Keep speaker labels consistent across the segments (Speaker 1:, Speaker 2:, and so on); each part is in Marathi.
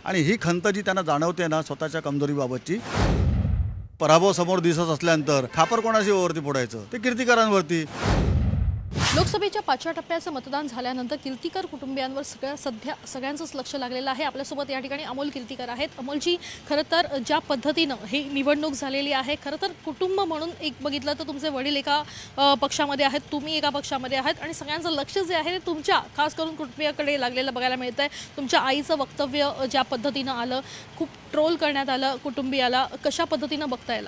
Speaker 1: आणि ही खंत जी त्यांना जाणवते ना स्वतःच्या कमजोरीबाबतची, पराभव समोर दिसत असल्यानंतर खापर कोणाशी वरती फोडायचं, ते कीर्तिकरांवरती.
Speaker 2: लोकसभेच्या 5व्या टप्प्याचं मतदान झाल्यानंतर कीर्तिकर कुटुंबियांवर सगळ्यांचंच लक्ष लागलेलं आहे. आपल्यासोबत या ठिकाणी अमोल कीर्तिकर आहेत. अमोलजी, खरं तर ज्या पद्धतीनं ही निवडणूक झालेली आहे, खरं तर कुटुंब म्हणून एक बघितलं तर तुमचे वडील एका पक्षामध्ये आहेत, तुम्ही एका पक्षामध्ये आहात आणि सगळ्यांचं लक्ष जे आहे ते तुमच्या खास करून कुटुंबियाकडे लागलेलं बघायला मिळतं आहे. तुमच्या आईचं वक्तव्य ज्या पद्धतीनं आलं, खूप ट्रोल करण्यात आलं कुटुंबियाला, कशा पद्धतीनं बघता येईल?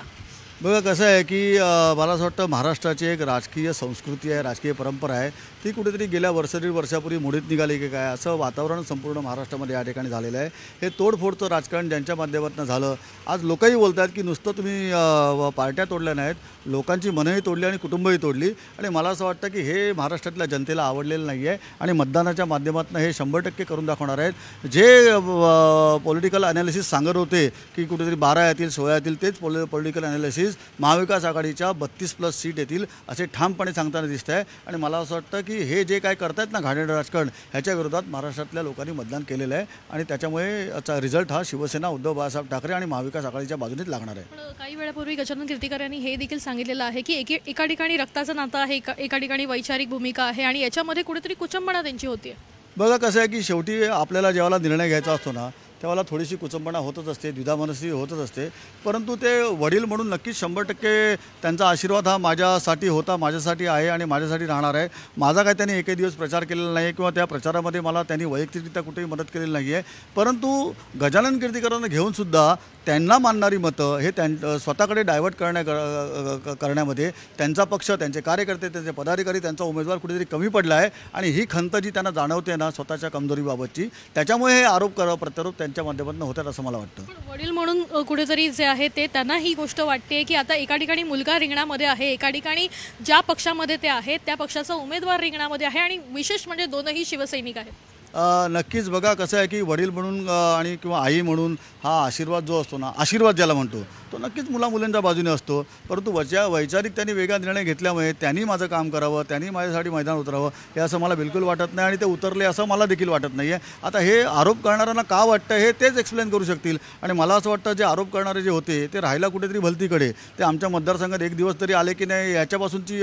Speaker 1: बघा कसं आहे की मला असं वाटतं महाराष्ट्राची एक राजकीय संस्कृती आहे, राजकीय परंपरा आहे, ती कुठेतरी गेल्या दीड वर्षापूर्वी मोडीत निघाली की काय असं वातावरण संपूर्ण महाराष्ट्रामध्ये या ठिकाणी झालेलं आहे. हे तोडफोडचं राजकारण ज्यांच्या माध्यमातून झालं, आज लोकही बोलत आहेत की नुसतं तुम्ही पार्ट्या तोडल्या नाहीत, लोकांची मनंही तोडली आणि कुटुंबही तोडली. आणि मला असं वाटतं की हे महाराष्ट्रातल्या जनतेला आवडलेलं नाही आहे आणि मतदानाच्या माध्यमातून हे 100% करून दाखवणार आहेत. जे पॉलिटिकल ॲनालिसिस सांगत होते की कुठेतरी 12 येतील 16 येतील, तेच पॉलिटिकल ॲनालिसिस महाविकास आघाडीच्या 32+ सीट येतील असे ठामपणे सांगताना दिसत आहे. आणि मला असं वाटतं की हे जे काय करतायत ना घाणेरडं राजकारण, ह्याच्या विरोधात महाराष्ट्रातल्या लोकांनी मतदान केलेलं आहे आणि त्याच्यामुळे याचा रिझल्ट हा शिवसेना, उद्धव बाळासाहेब ठाकरे आणि महाविकास आघाडीच्या बाजूनेच लागणार आहे.
Speaker 2: पण काही वेळापूर्वी गजानन कीर्तिकर यांनी हे देखील सांगितलेलं आहे की एका ठिकाणी रक्ताचं नातं आहे, एका ठिकाणी वैचारिक भूमिका आहे आणि याच्यामध्ये कुठेतरी कुचंबणा त्यांची होती.
Speaker 1: बघा कसं आहे की शेवटी आपल्याला जेव्हा निर्णय घ्यायचा असतो ना तेव्हा थोडीशी कुचंबणा होतच असते, द्विधामनस्थिती होतच असते. परंतु ते वडील म्हणून नक्कीच 100% त्यांचा आशीर्वाद हा माझ्यासाठी होता, माझ्यासाठी आहे आणि माझ्यासाठी राहणार आहे. माझा काय त्यांनी एकही दिवस प्रचार केलेला नाही किंवा त्या प्रचारामध्ये मला त्यांनी वैयक्तिकरित्या कुठेही मदत केलेली नाही आहे. परंतु गजानन कीर्तिकरांना घेऊनसुद्धा त्यांना मानणारी मतं हे स्वतःकडे डायव्हर्ट करण्यामध्ये त्यांचा पक्ष, त्यांचे कार्यकर्ते, त्यांचे पदाधिकारी, त्यांचा उमेदवार कुठेतरी कमी पडला आहे. आणि ही खंत जी त्यांना जाणवते ना स्वतःच्या कमजोरीबाबतची, त्याच्यामुळे हे आरोप प्रत्यारोप त्यांच्या माध्यमातून होतात असं मला वाटतं.
Speaker 2: वडील म्हणून कुठेतरी जे आहे ते त्यांना ही गोष्ट वाटते की आता एका ठिकाणी मुलगा रिंगणामध्ये आहे, एका ठिकाणी ज्या पक्षामध्ये ते आहेत त्या पक्षाचा उमेदवार रिंगणामध्ये आहे आणि विशेष म्हणजे दोनही शिवसैनिक आहेत.
Speaker 1: नक्कीच बघा कसं आहे की वडील म्हणून आणि किंवा आई म्हणून हा आशीर्वाद जो असतो ना, आशीर्वाद ज्याला म्हणतो, तो नक्कीच मुलामुलींच्या बाजूने असतो. परंतु वैचारिक त्यांनी वेगळा निर्णय घेतल्यामुळे त्यांनी माझं काम करावं, त्यांनी माझ्यासाठी मैदान उतरावं हे असं मला बिलकुल वाटत नाही आणि ते उतरले असं मला देखील वाटत नाही आहे. आता हे आरोप करणाऱ्यांना का वाटतं हे तेच एक्सप्लेन करू शकतील. आणि मला असं वाटतं जे आरोप करणारे जे होते ते राहायला कुठेतरी भलतीकडे, ते आमच्या मतदारसंघात एक दिवस तरी आले की नाही याच्यापासूनची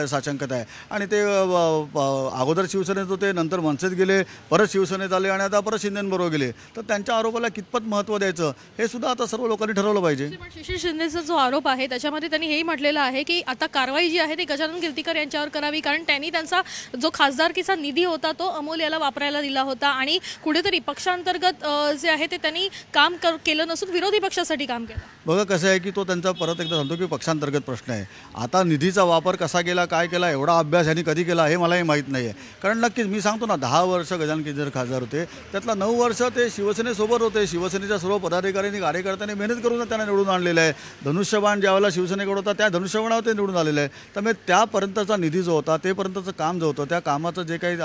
Speaker 1: साशंकता आहे. आणि ते अगोदर शिवसेनेत होते, नंतर मनसेत गेले, परत शिवसेनेत आले आणि आता परत शिंदेंबरोबर गेले. तर त्यांच्या आरोपाला कितपत महत्त्व द्यायचं हे सुद्धा आता सर्व लोकांनी ठरवलं पाहिजे.
Speaker 2: शिशिर शिंदेचा जो आरोप आहे त्याच्यामध्ये त्यांनी हेही म्हटलेलं आहे की आता कारवाई जी आहे ती गजानन कीर्तिकर यांच्यावर करावी, कारण त्यांनी त्यांचा जो खासदारकीचा निधी होता तो अमोल याला वापरायला दिला होता आणि कुठेतरी पक्षांतर्गत जे आहे ते त्यांनी काम केलं नसून विरोधी पक्षासाठी काम केलं.
Speaker 1: बघा कसं आहे की तो त्यांचा परत एकदा सांगतो की पक्षांतर्गत प्रश्न आहे. आता निधीचा वापर कसा केला, काय केला, एवढा अभ्यास यांनी कधी केला हे मलाही माहीत नाही आहे. कारण नक्कीच मी सांगतो ना 10 वर्ष गजानन कीर्तिकर खासदार होते, त्यातला 9 वर्ष ते शिवसेनेसोबत होते. शिवसेनेच्या सर्व पदाधिकाऱ्यांनी, कार्यकर्त्यांनी मेहनत करून त्यांना निवडून आणलेलं आहे. धनुष्यबाण ज्यावेळेला शिवसेनेकडे होता त्या धनुष्यबाणावर ते निवडून आलेलं आहे. त्यामुळे त्यापर्यंतचा निधी जो होता, तेपर्यंतचं काम जो होतं, त्या कामाचं जे काही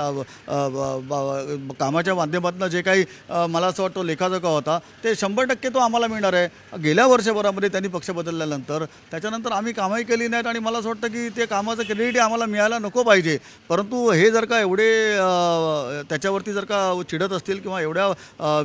Speaker 1: कामाच्या माध्यमातून जे काही मला असं वाटतं लेखाजोखा होता ते 100% तो आम्हाला मिळणार आहे. गेल्या वर्षभरामध्ये त्यांनी पक्ष बदलल्यानंतर त्याच्यानंतर आम्ही कामही केली नाहीत आणि मला असं वाटतं की ते कामाचं क्रेडिट आम्हाला मिळायला नको पाहिजे. परंतु हे जर का एवढे त्याच्यावरती जर का चिडत असतील किंवा एवढ्या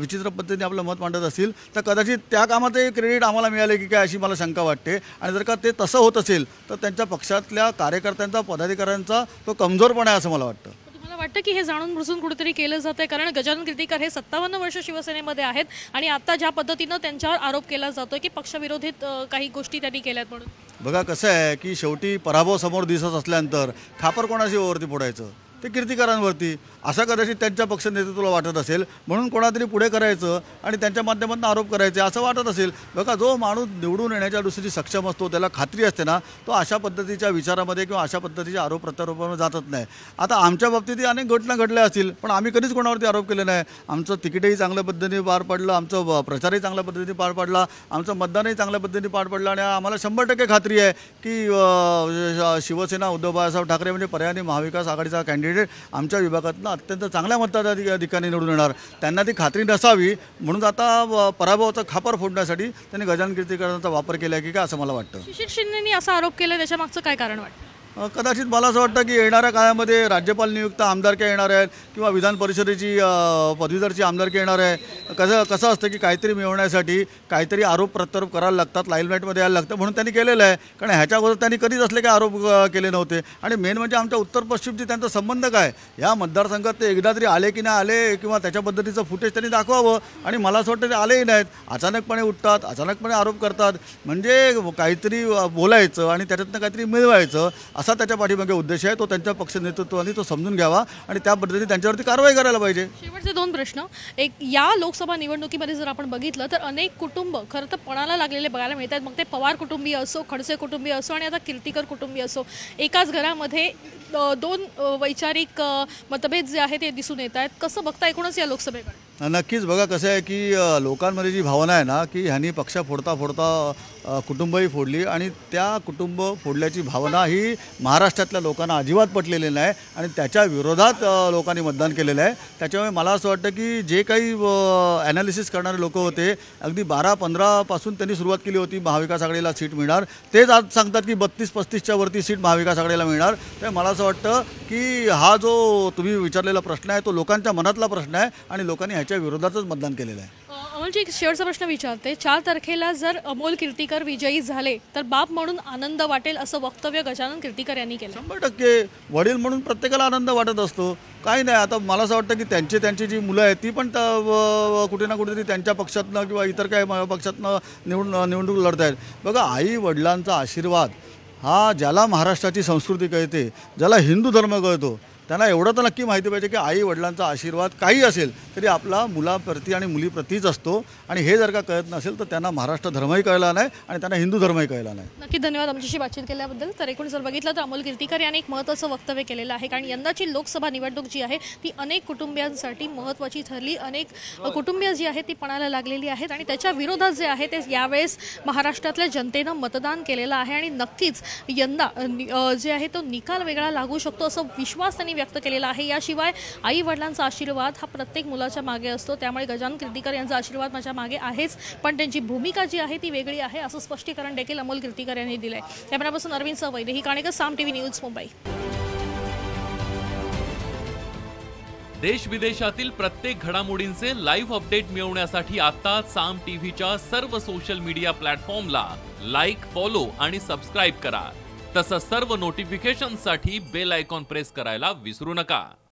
Speaker 1: विचित्र पद्धतीने आपलं मत मांडत असतील तर कदाचित त्या कामाचं क्रेडिट आम्हाला मिळाले की काय अशी मला शंका वाटते. आणि जर का ते तसं होत असेल तर त्यांच्या पक्षातल्या कार्यकर्त्यांचा, पदाधिकाऱ्यांचा तो कमजोरपणा आहे असं मला वाटतं.
Speaker 2: तुम्हाला वाटतं की हे जाणून बुजून कुठेतरी केलं जातंय? कारण गजानन कीर्तिकर हे 57 वर्ष शिवसेनेमध्ये आहेत आणि आता ज्या पद्धतीनं त्यांच्यावर आरोप केला जातोय की पक्षविरोधित काही गोष्टी त्यांनी केल्यात म्हणून.
Speaker 1: बघा कसं आहे की शेवटी पराभव समोर दिसत असल्यानंतर खापर कोणाशी वरती फोडायचं, ते कीर्तिकरांवरती. असं कदाचित त्यांच्या पक्ष नेतृत्वाला वाटत असेल म्हणून कोणातरी पुढे करायचं आणि त्यांच्या माध्यमातून आरोप करायचे असं वाटत असेल. बघा जो माणूस निवडून येण्याच्या दृष्टीने सक्षम असतो, त्याला खात्री असते ना, तो अशा पद्धतीच्या विचारामध्ये किंवा अशा पद्धतीच्या आरोप प्रत्यारोपामध्ये जातच नाही. आता आमच्या बाबतीतही अनेक घटना घडल्या असतील पण आम्ही कधीच कोणावरती आरोप केले नाही. आमचं तिकीटही चांगल्या पद्धतीने पार पडलं, आमचं प्रचारही चांगल्या पद्धतीने पार पडला, आमचं मतदानही चांगल्या पद्धतीने पार पडलं आणि आम्हाला 100% खात्री आहे की शिवसेना, उद्धव बाळासाहेब ठाकरे म्हणजे पर्यायी महाविकास आघाडीचा कॅन्डिडेट आमच्या विभागातनं अत्यंत चांगल्या मताधिकाऱ्यांनी निवडून येणार. त्यांना ती खात्री नसावी म्हणून आता पराभवाचा खापर फोडण्यासाठी त्यांनी गजानन कीर्तिकरांचा वापर केला की काय असं मला वाटतं.
Speaker 2: शिशिर शिंदेंनी असा आरोप केला, त्याच्या मागचं काय कारण वाटतं?
Speaker 1: कदाचित मला असं वाटतं की येणाऱ्या काळामध्ये राज्यपाल नियुक्त आमदारक्या येणार आहेत किंवा विधान परिषदेची पदवीधरची आमदारकी येणार आहे. कसं असतं की काहीतरी मिळवण्यासाठी काहीतरी आरोप प्रत्यारोप करायला लागतात, लाईमलाईटमध्ये यायला लागतं, म्हणून त्यांनी केलेलं आहे. कारण ह्याच्या अगोदर त्यांनी कधीच असले काही आरोप केले नव्हते. आणि मेन म्हणजे आमच्या उत्तर पश्चिमची त्यांचा संबंध काय, या मतदारसंघात ते एकदा तरी आले की नाही आले किंवा त्याच्या पद्धतीचं फुटेज त्यांनी दाखवावं. आणि मला असं वाटतं ते आलेही नाहीत, अचानकपणे उठतात, अचानकपणे आरोप करतात. म्हणजे काहीतरी बोलायचं आणि त्याच्यातनं काहीतरी मिळवायचं असा त्याच्या पाठीमागे उद्देश आहे. तो त्यांच्या पक्ष नेतृत्वाने तो समजून घ्यावा आणि त्या पद्धतीने त्यांच्यावरती कारवाई करायला पाहिजे.
Speaker 2: शेवटचे दोन प्रश्न. एक, या लोकसभा निवडणुकीमध्ये जर आपण बघितलं तर अनेक कुटुंब खरं तर पणाला लागलेले बघायला मिळतात. मग ते पवार कुटुंबीय असो, खडसे कुटुंबीय असो आणि आता कीर्तीकर कुटुंबीय असो, एकाच घरामध्ये दोन वैचारिक मतभेद जे आहेत ते दिसून येत आहेत. कसं बघता एकूणच या लोकसभेकडे?
Speaker 1: नक्कीच बघा कसं आहे की लोकांमध्ये जी भावना आहे ना की ह्यांनी पक्ष फोडता फोडता कुटुंबही फोडली आणि त्या कुटुंब फोडल्याची भावना ही महाराष्ट्रातल्या लोकांना अजिबात पटलेली नाही आणि त्याच्या विरोधात लोकांनी मतदान केलेलं आहे. त्याच्यामुळे मला असं वाटतं की जे काही ॲनालिसिस करणारे लोक होते, अगदी 12-15 त्यांनी सुरुवात केली होती महाविकास आघाडीला सीट मिळणार, तेच आज सांगतात की 32-35च्या वरती सीट महाविकास आघाडीला मिळणार. तर मला असं वाटतं की हा जो तुम्ही विचारलेला प्रश्न आहे तो लोकांच्या मनातला प्रश्न आहे आणि लोकांनी ह्याच्या विरोधातच मतदान केलेलं आहे.
Speaker 2: अमोलजी, एक शेवटचा प्रश्न विचारते. 4 तारखेला जर अमोल कीर्तीकर विजयी झाले तर बाप म्हणून आनंद वाटेल असं वक्तव्य गजानन कीर्तीकर यांनी केलं.
Speaker 1: 100% वडील म्हणून प्रत्येकाला आनंद वाटत असतो. काही नाही, आता मला असं वाटतं की त्यांची जी मुलं आहेत ती पण कुठे ना कुठेतरी त्यांच्या पक्षातनं किंवा इतर काही पक्षातनं निवडणूक लढत आहेत. बघा, आई वडिलांचा आशीर्वाद हा ज्याला महाराष्ट्राची संस्कृती कळते, ज्याला हिंदू धर्म कळतो, त्यांना एवढं तर नक्की माहिती पाहिजे की आई वडिलांचा आशीर्वाद काही असेल तरी आपला मुलाप्रती आणि मुलीप्रतीच असतो. आणि हे जर का कळत नसेल तर त्यांना महाराष्ट्र धर्मही कळला नाही आणि त्यांना हिंदू धर्मही कळला नाही.
Speaker 2: नक्की धन्यवाद आमच्याशी बातचीत केल्याबद्दल. तर एकूण जर बघितलं तर अमोल कीर्तीकर यांनी एक महत्त्वाचं वक्तव्य केलेलं आहे. कारण यंदाची लोकसभा निवडणूक जी आहे ती अनेक कुटुंबियांसाठी महत्त्वाची ठरली. अनेक कुटुंबीय जी आहेत ती पणाला लागलेली आहेत आणि त्याच्या विरोधात जे आहे ते यावेळेस महाराष्ट्रातल्या जनतेनं मतदान केलेलं आहे. आणि नक्कीच यंदा जे आहे तो निकाल वेगळा लागू शकतो असं विश्वास त्यांनी व्यक्त केलेला आहे. याशिवाय आई वडिलांचा आशीर्वाद हा प्रत्येक मुलाच्या मागे असतो. त्यामुळे गजानन कीर्तीकर यांचा आशीर्वाद माझ्या मागे आहेच, पण त्यांची भूमिका जी आहे ती वेगळी आहे असं स्पष्टीकरण देखील अमोल कीर्तीकर यांनी दिलंय. कॅमेरापासून अरविंद सह वैदेही काणेकर, साम टीव्ही न्यूज, मुंबई.
Speaker 3: देश विदेशातील प्रत्येक घडामोडींचे लाईव्ह अपडेट मिळवण्यासाठी आता साम टीव्हीच्या सर्व सोशल मीडिया प्लॅटफॉर्मला लाईक, फॉलो आणि सबस्क्राईब करा. तसंच सर्व नोटिफिकेशनसाठी बेल आयकॉन प्रेस करायला विसरू नका.